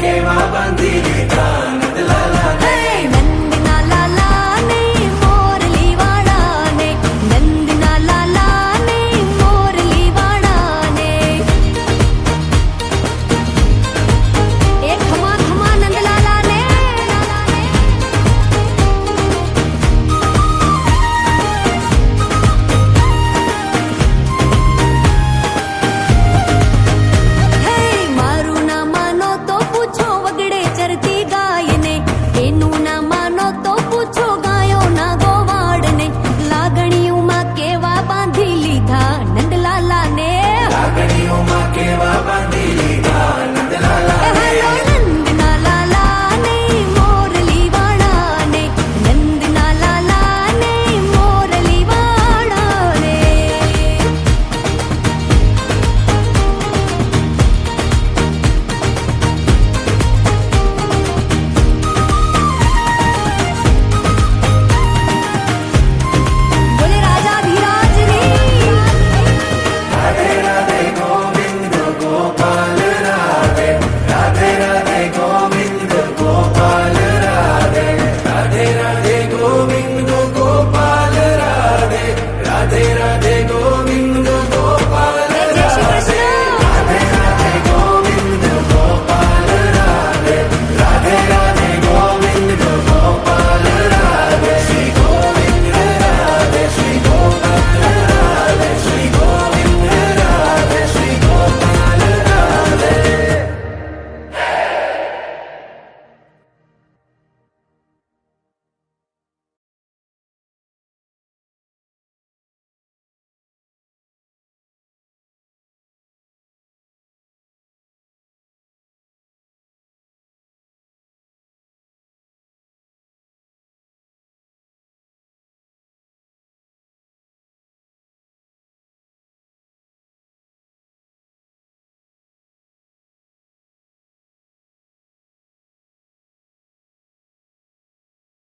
કેવા બાંધી લીધા નંદલાલાને. નંદના લાલાને મોરલી વાળાને, નંદના લાલાને મોરલી વાળાને. એ ખમા ખમા નંદલાલાને. હે મારું ના માનો તો પૂછો વગડે ચરતી ગાયને, એનું ના માનો તો પૂછો ગાયો ના ગોવાળને. લાગણીઓમાં કેવા બાંધી લીધા નંદલાલાને. લાગણીઓમાં કેવા બાંધી લીધા એ નંદલાલાને. હાલો નંદના લાલાને મોરલી વાળાને, નંદના લાલાને મોરલી વાળાને. બોલે રાજા ધીરાજની. રાધે રાધે ગોવિંદ ગોપાલ રાધે. રાધે